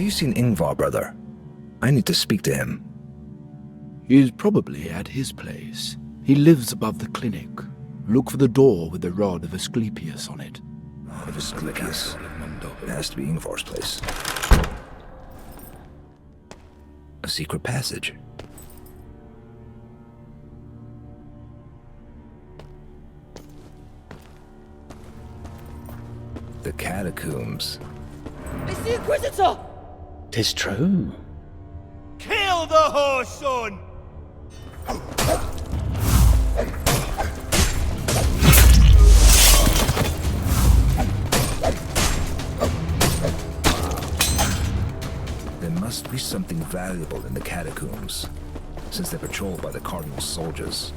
Have you seen Ingvar, brother? I need to speak to him. He is probably at his place. He lives above the clinic. Look for the door with the rod of Asclepius on it. Of Asclepius. It has to be Ingvar's place. A secret passage. The catacombs. It's the Inquisitor! 'Tis true. Kill the horse, son! There must be something valuable in the catacombs, since they're patrolled by the Cardinal's soldiers.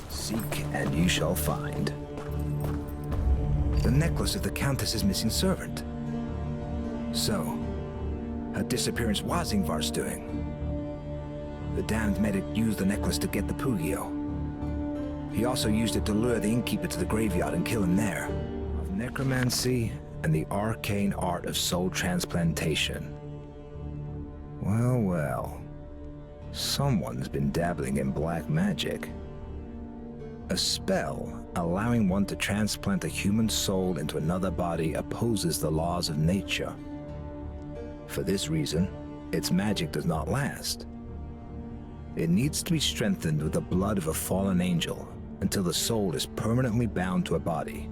Seek and you shall find. The necklace of the Countess's missing servant. So, her disappearance was Ingvar's doing. The damned medic used the necklace to get the Pugio. He also used it to lure the innkeeper to the graveyard and kill him there. Of necromancy and the arcane art of soul transplantation. Well, well. Someone's been dabbling in black magic. A spell allowing one to transplant a human soul into another body opposes the laws of nature. For this reason, its magic does not last. It needs to be strengthened with the blood of a fallen angel until the soul is permanently bound to a body.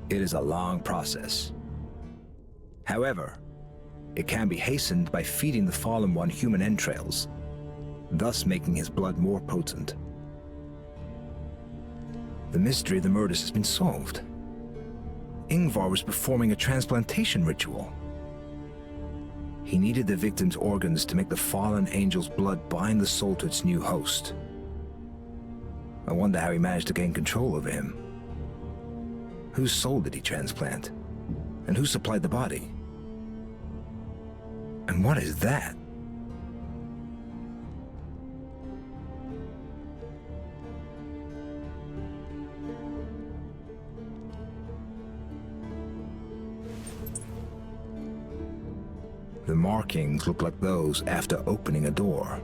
It is a long process. However, it can be hastened by feeding the fallen one human entrails, thus making his blood more potent. The mystery of the murders has been solved. Ingvar was performing a transplantation ritual. He needed the victim's organs to make the fallen angel's blood bind the soul to its new host. I wonder how he managed to gain control over him. Whose soul did he transplant? And who supplied the body? And what is that? The markings look like those after opening a door.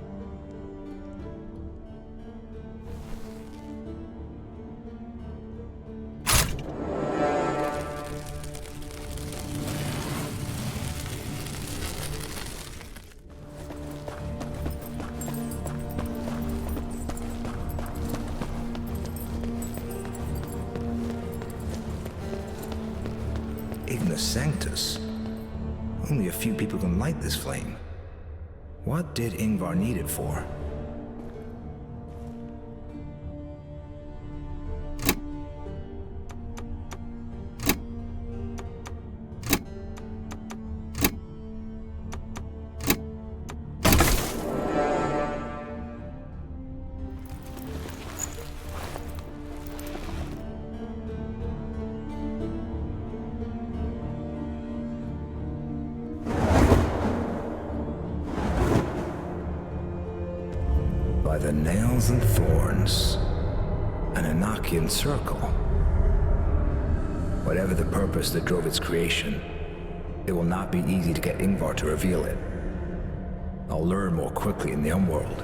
Ignis Sanctus. Only a few people can light this flame. What did Ingvar need it for? By the nails and thorns, an Enochian circle. Whatever the purpose that drove its creation, it will not be easy to get Ingvar to reveal it. I'll learn more quickly in the Umworld.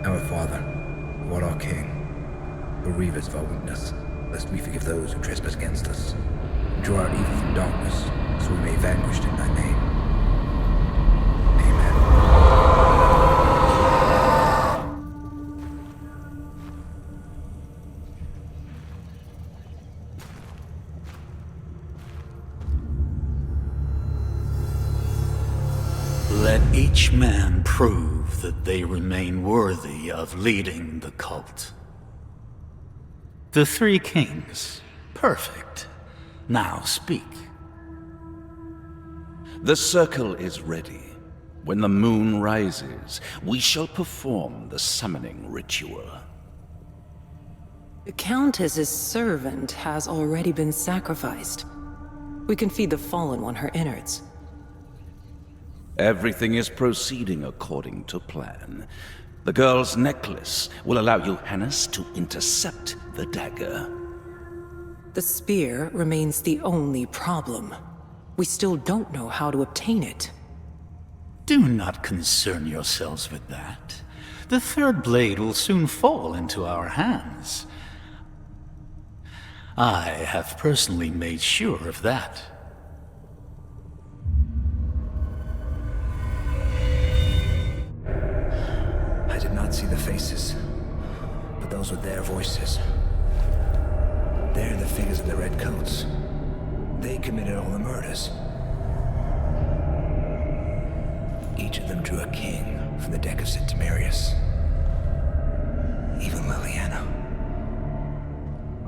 Our Father, who art our King, bereave us of our weakness, lest we forgive those who trespass against us. Draw out evil from darkness, so we may vanish in thy name. Amen. Let each man prove that they remain worthy of leading the cult. The three kings. Perfect. Now speak. The circle is ready. When the moon rises, we shall perform the summoning ritual. The Countess's servant has already been sacrificed. We can feed the fallen one her innards. Everything is proceeding according to plan. The girl's necklace will allow Johannes to intercept the dagger. The spear remains the only problem. We still don't know how to obtain it. Do not concern yourselves with that. The third blade will soon fall into our hands. I have personally made sure of that. I did not see the faces, but those were their voices. They're the figures in the red coats. They committed all the murders. Each of them drew a king from the deck of St. Timerius. Even Liliana.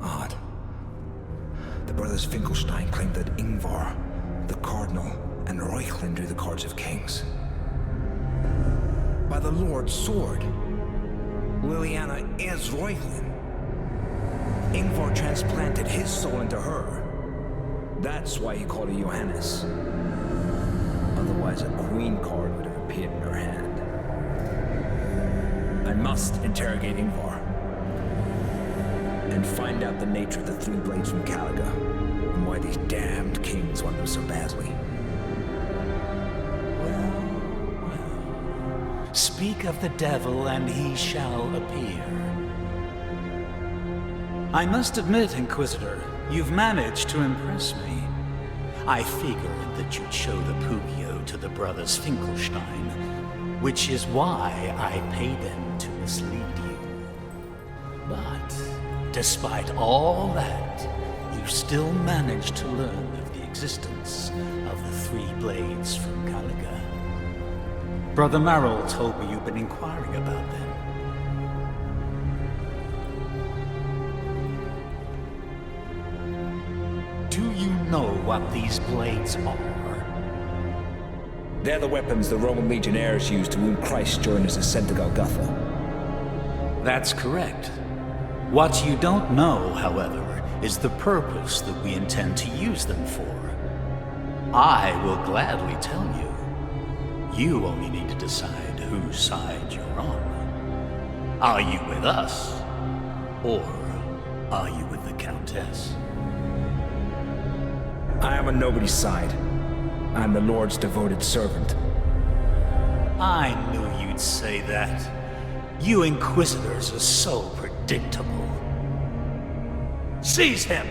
Odd. The brothers Finkelstein claimed that Ingvar, the Cardinal, and Reuchlin drew the cards of kings. By the Lord's sword, Liliana is Reuchlin. Ingvar transplanted his soul into her. That's why he called her Johannes. Otherwise, a queen card would have appeared in her hand. I must interrogate Ingvar and find out the nature of the three blades from Caliga and why these damned kings want them so badly. Well. Speak of the devil and he shall appear. I must admit, Inquisitor, you've managed to impress me. I figured that you'd show the Pugio to the brothers Finkelstein, which is why I paid them to mislead you. But, despite all that, you still managed to learn of the existence of the three blades from Caliga. Brother Marrow told me you've been inquiring about them. Do you know what these blades are? They're the weapons the Roman legionnaires used to wound Christ during his ascent to Golgotha. That's correct. What you don't know, however, is the purpose that we intend to use them for. I will gladly tell you. You only need to decide whose side you're on. Are you with us? Or are you with the Countess? I am on nobody's side. I'm the Lord's devoted servant. I knew you'd say that. You Inquisitors are so predictable. Seize him!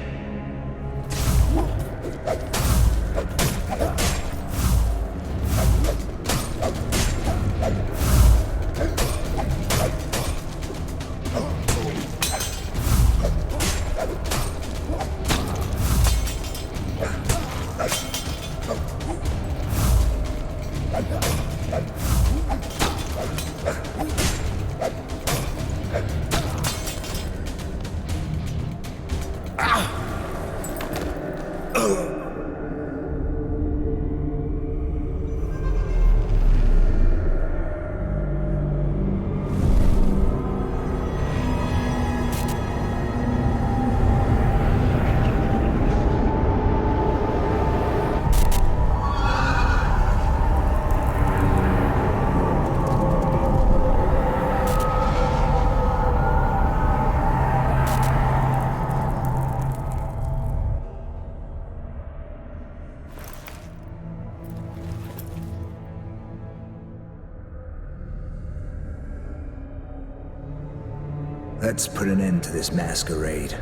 Let's put an end to this masquerade.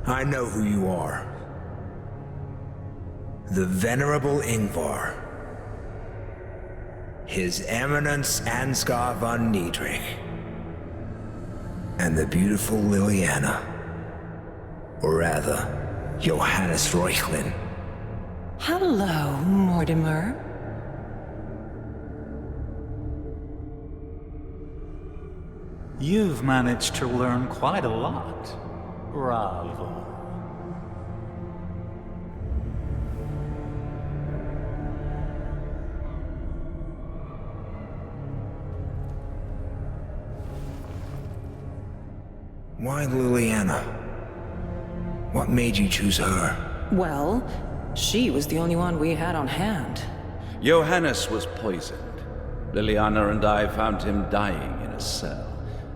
I know who you are. The Venerable Ingvar. His Eminence Ansgar von Niedrig. And the beautiful Liliana. Or rather, Johannes Reuchlin. Hello, Mortimer. You've managed to learn quite a lot. Bravo. Why Liliana? What made you choose her? Well, she was the only one we had on hand. Johannes was poisoned. Liliana and I found him dying in a cell,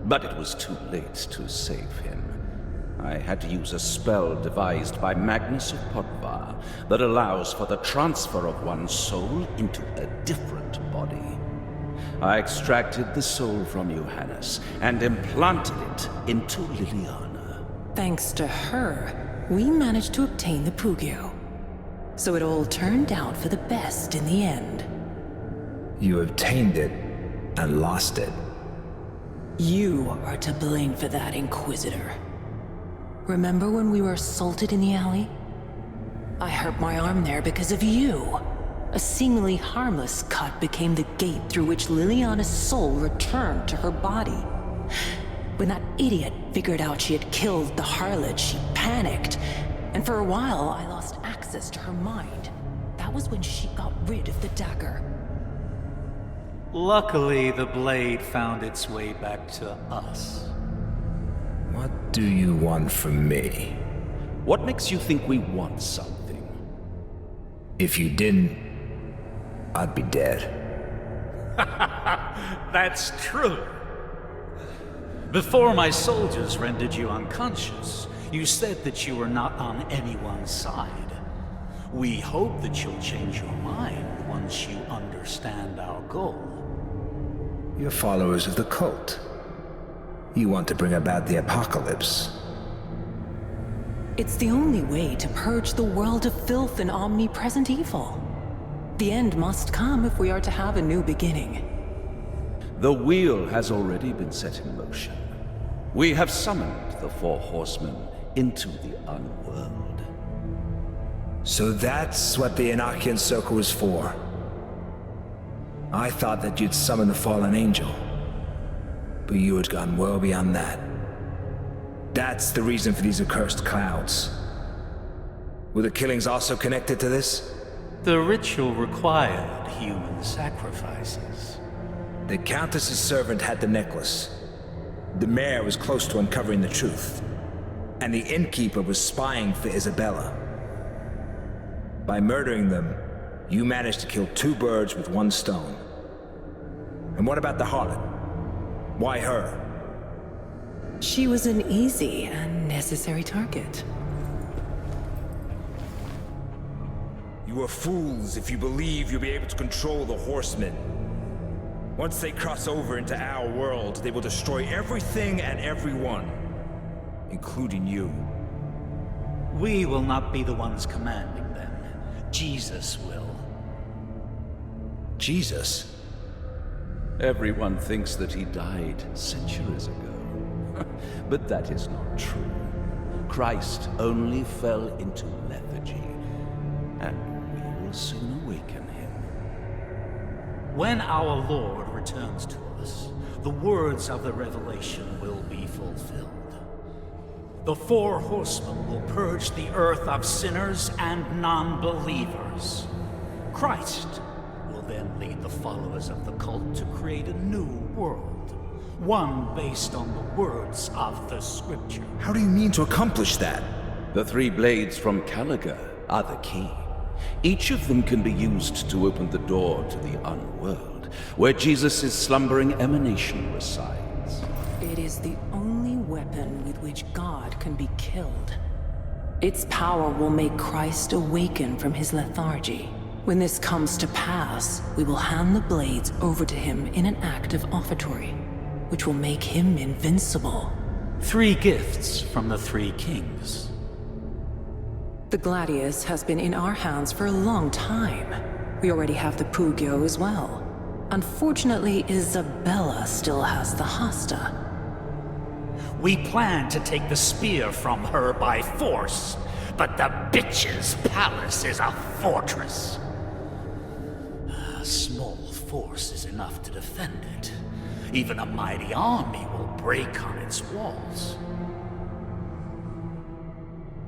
but it was too late to save him. I had to use a spell devised by Magnus of Pottvar that allows for the transfer of one's soul into a different body. I extracted the soul from Johannes and implanted it into Liliana. Thanks to her, we managed to obtain the Pugio. So it all turned out for the best in the end. You obtained it and lost it. You are to blame for that, Inquisitor. Remember when we were assaulted in the alley? I hurt my arm there because of you. A seemingly harmless cut became the gate through which Liliana's soul returned to her body. When that idiot figured out she had killed the harlot, she panicked. And for a while, I lost access to her mind. That was when she got rid of the dagger. Luckily, the blade found its way back to us. What do you want from me? What makes you think we want something? If you didn't, I'd be dead. That's true. Before my soldiers rendered you unconscious, you said that you were not on anyone's side. We hope that you'll change your mind once you understand our goal. You're followers of the cult. You want to bring about the apocalypse. It's the only way to purge the world of filth and omnipresent evil. The end must come if we are to have a new beginning. The wheel has already been set in motion. We have summoned the four horsemen into the unworld. So that's what the Enochian Circle is for. I thought that you'd summon the fallen angel. But you had gone well beyond that. That's the reason for these accursed clouds. Were the killings also connected to this? The ritual required human sacrifices. The Countess's servant had the necklace. The mayor was close to uncovering the truth. And the innkeeper was spying for Isabella. By murdering them, you managed to kill two birds with one stone. And what about the harlot? Why her? She was an easy and necessary target. You are fools if you believe you'll be able to control the horsemen. Once they cross over into our world, they will destroy everything and everyone, including you. We will not be the ones commanding them. Jesus will. Jesus? Everyone thinks that he died centuries ago. But that is not true. Christ only fell into lethargy, and we will soon awaken him. When our Lord returns to us, the words of the Revelation will be fulfilled. The four horsemen will purge the earth of sinners and non-believers. Christ will then lead the followers of the cult to create a new world, one based on the words of the scripture. How do you mean to accomplish that? The three blades from Caliga are the key. Each of them can be used to open the door to the unworld, where Jesus' slumbering emanation resides. It is the only weapon with which God can be killed. Its power will make Christ awaken from his lethargy. When this comes to pass, we will hand the blades over to him in an act of offertory, which will make him invincible. 3 gifts from the 3 kings. The Gladius has been in our hands for a long time. We already have the Pugio as well. Unfortunately, Isabella still has the Hasta. We plan to take the spear from her by force, but the bitch's palace is a fortress. A small force is enough to defend it. Even a mighty army will break on its walls.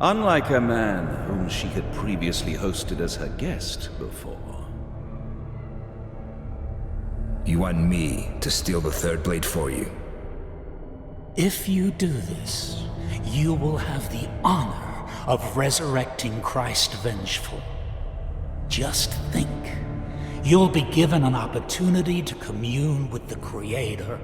Unlike a man whom she had previously hosted as her guest before. You want me to steal the third blade for you? If you do this, you will have the honor of resurrecting Christ Vengeful. Just think, you'll be given an opportunity to commune with the Creator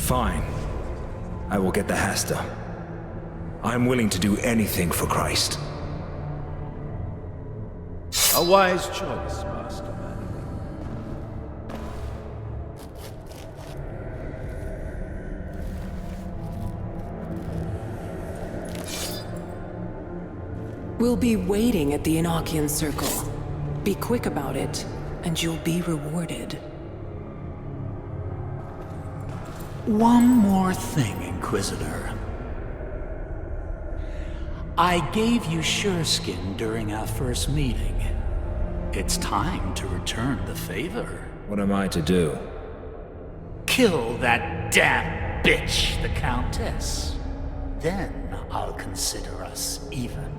Fine. I will get the Hasta. I'm willing to do anything for Christ. A wise choice, Masterman. We'll be waiting at the Enochian Circle. Be quick about it, and you'll be rewarded. One more thing, Inquisitor. I gave you Sureskin during our first meeting. It's time to return the favor. What am I to do? Kill that damn bitch, the Countess. Then I'll consider us even.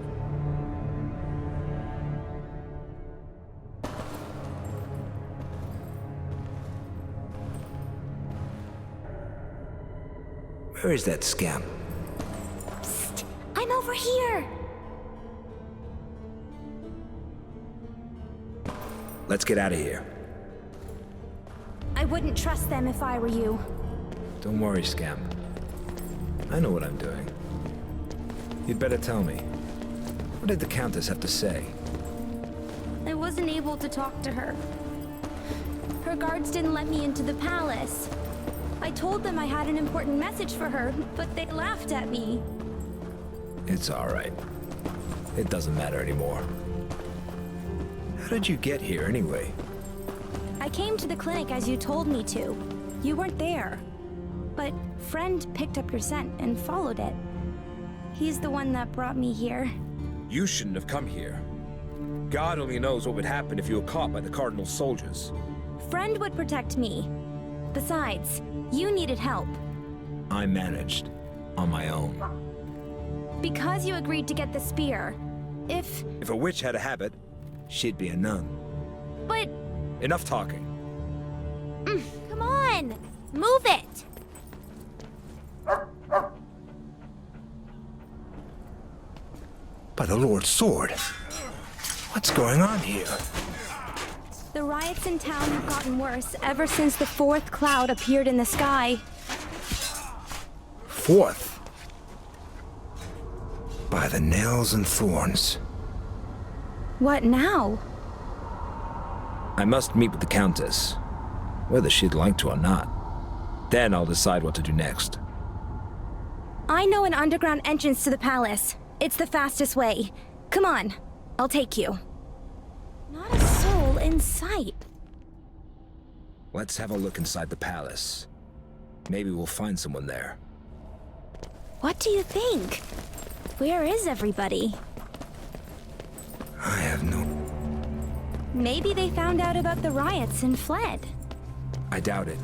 Where is that scamp? Psst! I'm over here! Let's get out of here. I wouldn't trust them if I were you. Don't worry, scamp. I know what I'm doing. You'd better tell me. What did the Countess have to say? I wasn't able to talk to her. Her guards didn't let me into the palace. I told them I had an important message for her, but they laughed at me. It's all right. It doesn't matter anymore. How did you get here anyway? I came to the clinic as you told me to. You weren't there. But friend picked up your scent and followed it. He's the one that brought me here. You shouldn't have come here. God only knows what would happen if you were caught by the Cardinal's soldiers. Friend would protect me. Besides, you needed help. I managed. On my own. Because you agreed to get the spear. If If a witch had a habit, she'd be a nun. But... Enough talking. Come on! Move it! By the Lord's sword. What's going on here? The riots in town have gotten worse ever since the fourth cloud appeared in the sky. Fourth? By the nails and thorns. What now? I must meet with the Countess, whether she'd like to or not. Then I'll decide what to do next. I know an underground entrance to the palace. It's the fastest way. Come on, I'll take you. Not a soul in sight. Let's have a look inside the palace. Maybe we'll find someone there. What do you think? Where is everybody? I have no... Maybe they found out about the riots and fled. I doubt it.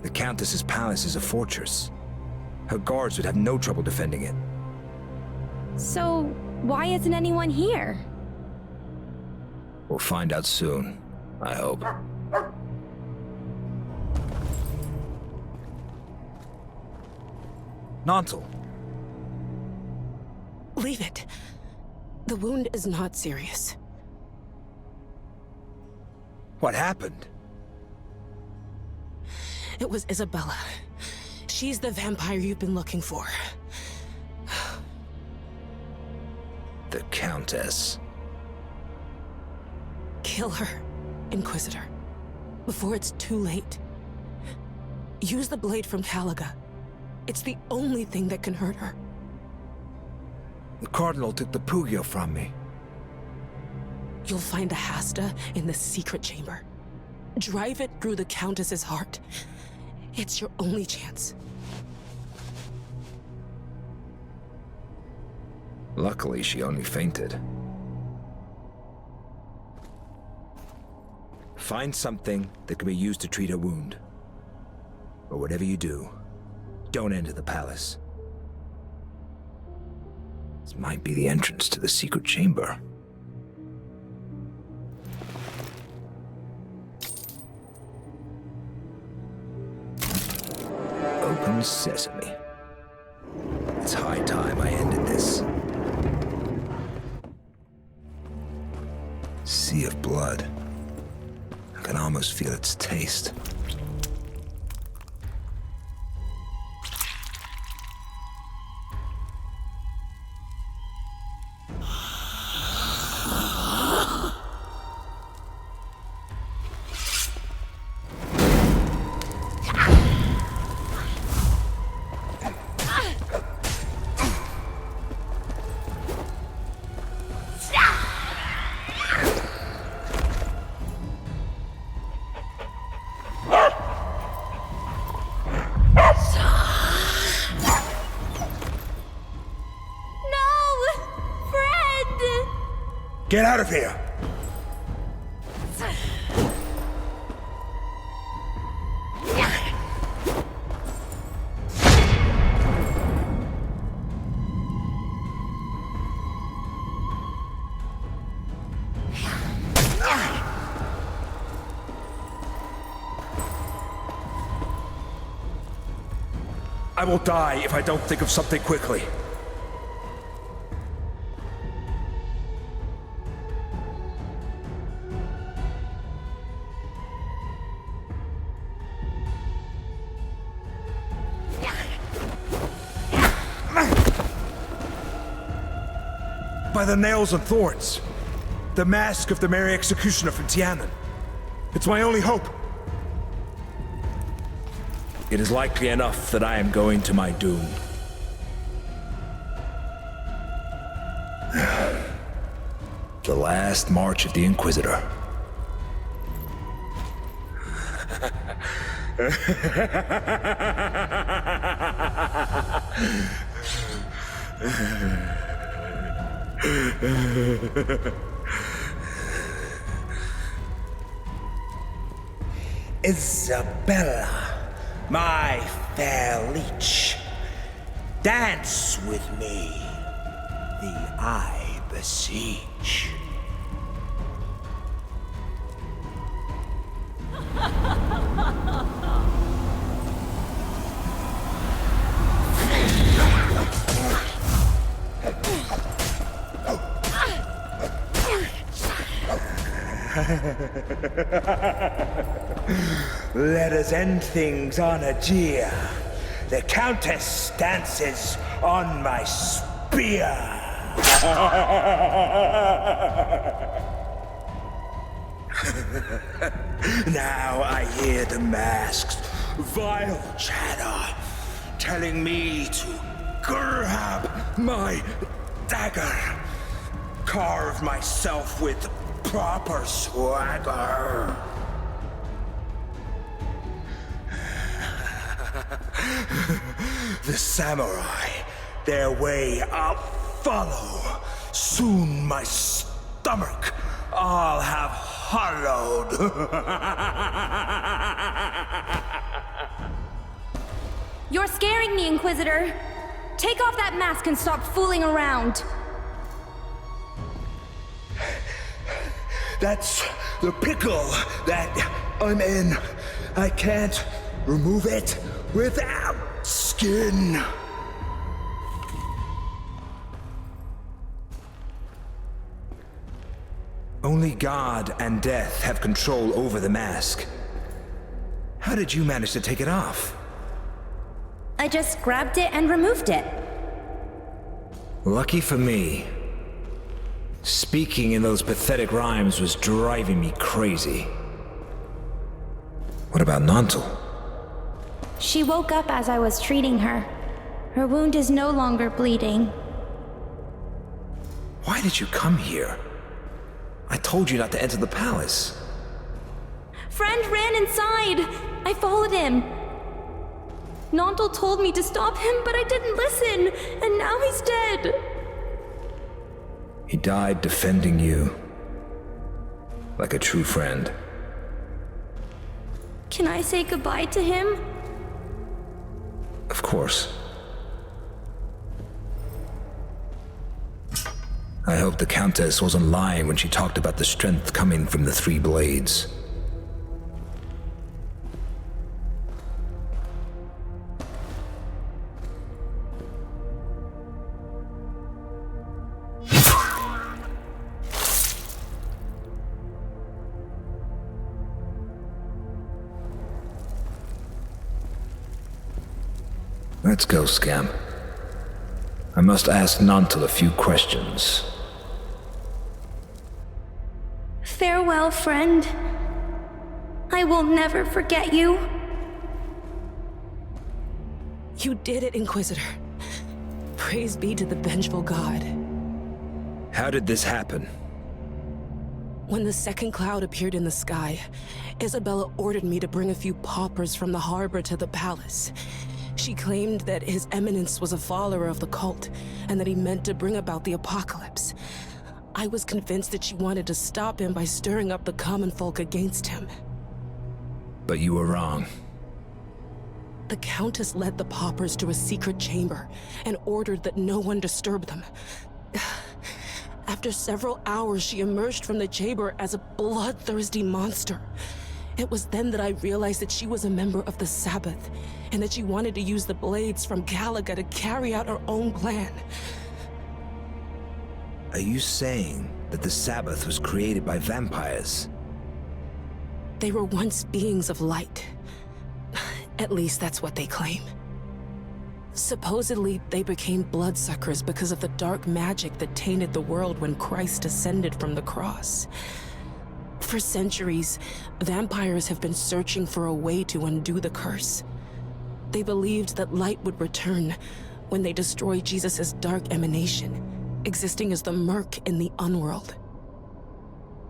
The Countess's palace is a fortress. Her guards would have no trouble defending it. So, why isn't anyone here? We'll find out soon, I hope. Nontal! Leave it. The wound is not serious. What happened? It was Isabella. She's the vampire you've been looking for. The Countess. Kill her, Inquisitor, before it's too late. Use the blade from Caliga. It's the only thing that can hurt her. The Cardinal took the Pugio from me. You'll find a Hasta in the secret chamber. Drive it through the Countess's heart. It's your only chance. Luckily, she only fainted. Find something that can be used to treat her wound. But whatever you do, don't enter the palace. This might be the entrance to the secret chamber. Open sesame. It's high time I ended this. Sea of blood. I can almost feel its taste. Get out of here! I will die if I don't think of something quickly. By the nails and thorns. The mask of the Mary Executioner from Tianan. It's my only hope. It is likely enough that I am going to my doom. The last march of the Inquisitor. Isabella, my fair leech, dance with me, thee I beseech. Let us end things on a jeer. The Countess dances on my spear. Now I hear the mask's vile chatter, telling me to grab my dagger, carve myself with proper swagger. The samurai, their way I'll follow. Soon my stomach I'll have hollowed. You're scaring me, Inquisitor. Take off that mask and stop fooling around. That's the pickle that I'm in. I can't remove it without skin. Only God and death have control over the mask. How did you manage to take it off? I just grabbed it and removed it. Lucky for me. Speaking in those pathetic rhymes was driving me crazy. What about Nantal? She woke up as I was treating her. Her wound is no longer bleeding. Why did you come here? I told you not to enter the palace. Friend ran inside. I followed him. Nantal told me to stop him, but I didn't listen, and now he's dead. He died defending you. Like a true friend. Can I say goodbye to him? Of course. I hope the Countess wasn't lying when she talked about the strength coming from the three blades. Let's go, Scamp. I must ask Nantal a few questions. Farewell, friend. I will never forget you. You did it, Inquisitor. Praise be to the vengeful god. How did this happen? When the second cloud appeared in the sky, Isabella ordered me to bring a few paupers from the harbor to the palace. She claimed that His Eminence was a follower of the cult, and that he meant to bring about the apocalypse. I was convinced that she wanted to stop him by stirring up the common folk against him. But you were wrong. The Countess led the paupers to a secret chamber and ordered that no one disturb them. After several hours, she emerged from the chamber as a bloodthirsty monster. It was then that I realized that she was a member of the Sabbath, and that she wanted to use the blades from Galaga to carry out her own plan. Are you saying that the Sabbath was created by vampires? They were once beings of light. At least that's what they claim. Supposedly, they became bloodsuckers because of the dark magic that tainted the world when Christ descended from the cross. For centuries, vampires have been searching for a way to undo the curse. They believed that light would return when they destroyed Jesus' dark emanation, existing as the murk in the unworld.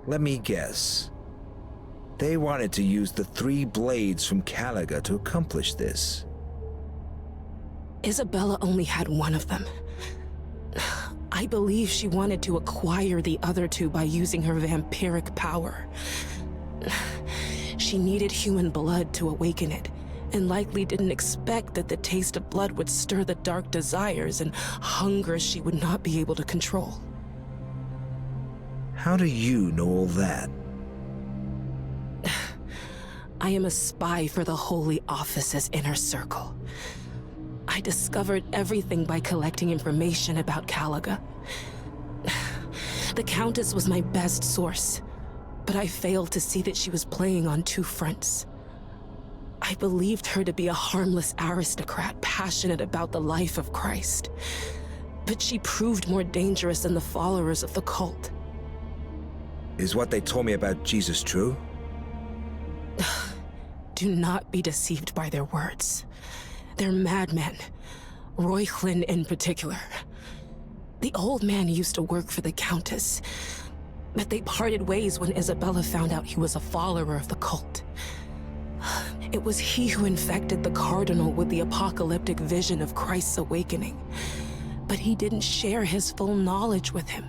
Let me guess. They wanted to use the 3 blades from Galaga to accomplish this. Isabella only had one of them. I believe she wanted to acquire the other 2 by using her vampiric power. She needed human blood to awaken it, and likely didn't expect that the taste of blood would stir the dark desires and hunger she would not be able to control. How do you know all that? I am a spy for the Holy Office's inner circle. I discovered everything by collecting information about Galaga. The Countess was my best source, but I failed to see that she was playing on 2 fronts. I believed her to be a harmless aristocrat passionate about the life of Christ, but she proved more dangerous than the followers of the cult. Is what they told me about Jesus true? Do not be deceived by their words. They're madmen. Roychlin in particular. The old man used to work for the Countess, but they parted ways when Isabella found out he was a follower of the cult. It was he who infected the Cardinal with the apocalyptic vision of Christ's awakening. But he didn't share his full knowledge with him,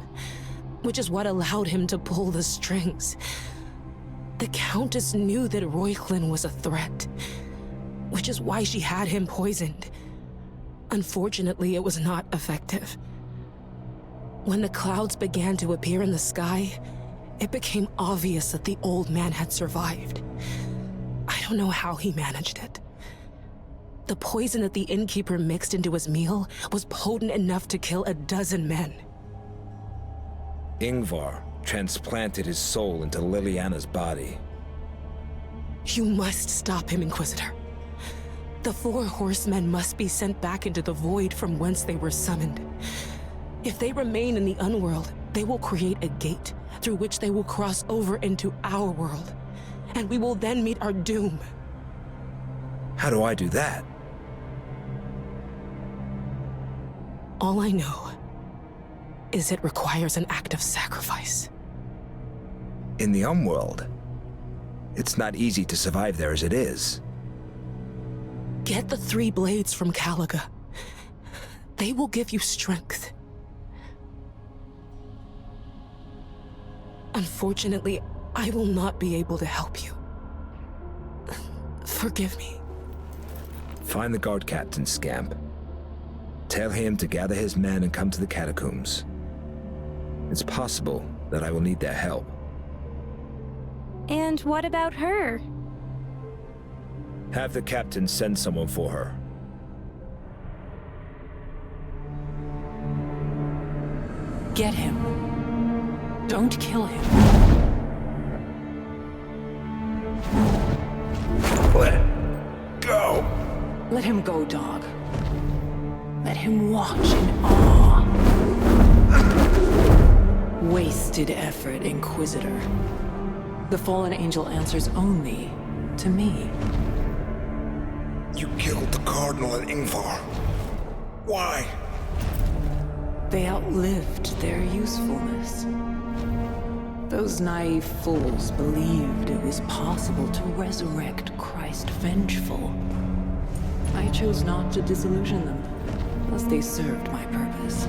which is what allowed him to pull the strings. The Countess knew that Roychlin was a threat, which is why she had him poisoned. Unfortunately, it was not effective. When the clouds began to appear in the sky, it became obvious that the old man had survived. I don't know how he managed it. The poison that the innkeeper mixed into his meal was potent enough to kill 12 men. Ingvar transplanted his soul into Liliana's body. You must stop him, Inquisitor. The 4 horsemen must be sent back into the void from whence they were summoned. If they remain in the unworld, they will create a gate through which they will cross over into our world, and we will then meet our doom. How do I do that? All I know is it requires an act of sacrifice. In the Umworld, it's not easy to survive there as it is. Get the 3 blades from Galaga. They will give you strength. Unfortunately, I will not be able to help you. Forgive me. Find the guard captain, Scamp. Tell him to gather his men and come to the catacombs. It's possible that I will need their help. And what about her? Have the captain send someone for her. Get him. Don't kill him. Let go! Let him go, dog. Let him watch in awe. Wasted effort, Inquisitor. The fallen angel answers only to me. You killed the Cardinal and Ingvar. Why? They outlived their usefulness. Those naive fools believed it was possible to resurrect Christ vengeful. I chose not to disillusion them, as they served my purpose.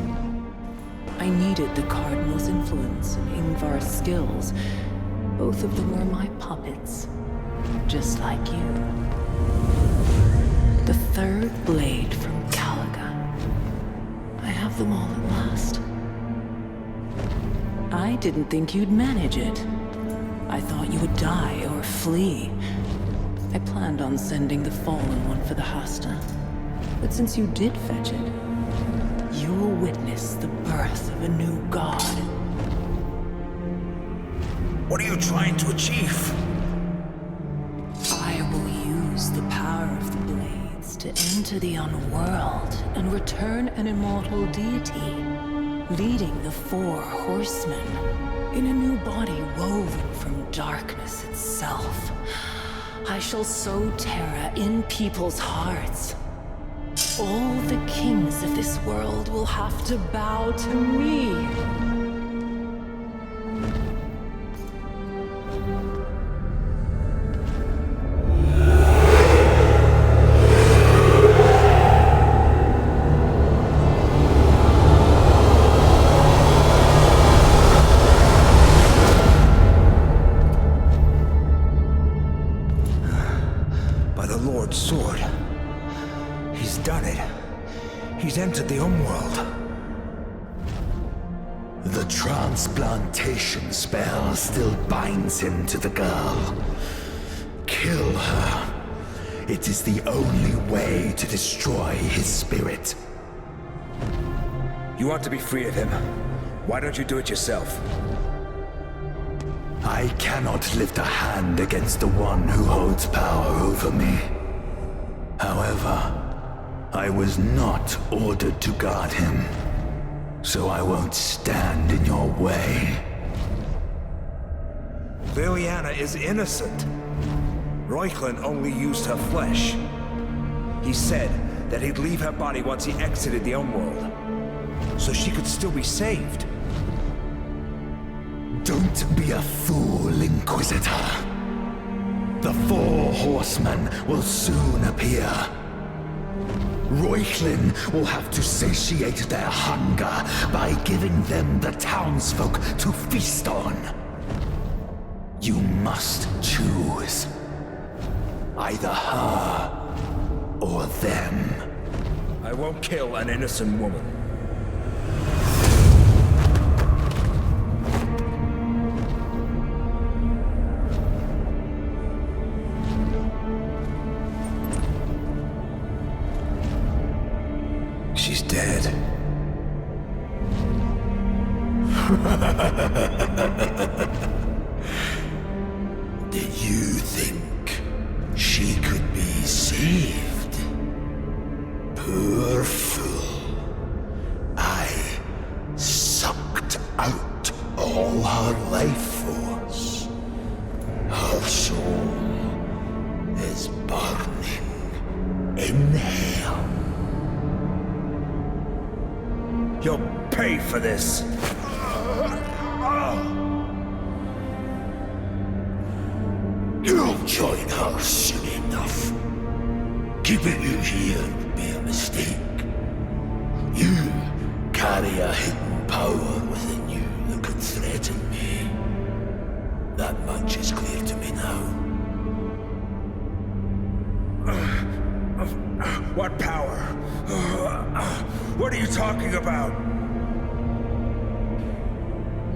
I needed the Cardinal's influence and Ingvar's skills. Both of them were my puppets, just like you. The third blade from Calaga. I have them all at last. I didn't think you'd manage it. I thought you would die or flee. I planned on sending the fallen one for the Hasta. But since you did fetch it, you will witness the birth of a new god. What are you trying to achieve? I will use the power of the blades to enter the unworld and return an immortal deity, leading the 4 horsemen in a new body woven from darkness itself. I shall sow terror in people's hearts. All the kings of this world will have to bow to me. Sword. He's done it. He's entered the Umworld. The transplantation spell still binds him to the girl. Kill her. It is the only way to destroy his spirit. You want to be free of him. Why don't you do it yourself? I cannot lift a hand against the one who holds power over me. However, I was not ordered to guard him, so I won't stand in your way. Liliana is innocent. Reuchlin only used her flesh. He said that he'd leave her body once he exited the Umworld, so she could still be saved. Don't be a fool, Inquisitor. The 4 horsemen will soon appear. Reuchlin will have to satiate their hunger by giving them the townsfolk to feast on. You must choose. Either her or them. I won't kill an innocent woman. She's dead. Did you think she could be saved? Poor fool. I sucked out all her life force. Her soul is burning in hell. You'll pay for this! You'll join her soon enough. Keeping you here would be a mistake. You carry a hidden power within you that could threaten me. That much is clear to me now. What power? What are you talking about?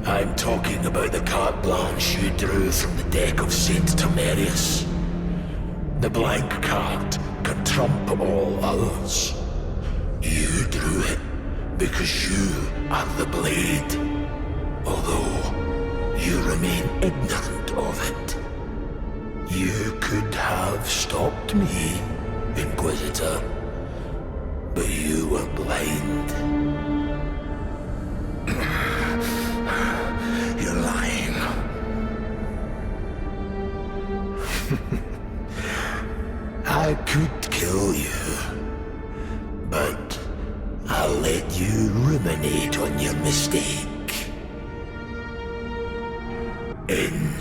I'm talking about the carte blanche you drew from the deck of Saint Timerius. The blank card can trump all others. You drew it because you are the blade, although you remain ignorant of it. You could have stopped me, Inquisitor, but you were blind. You're lying. I could kill you, but I'll let you ruminate on your mistake. In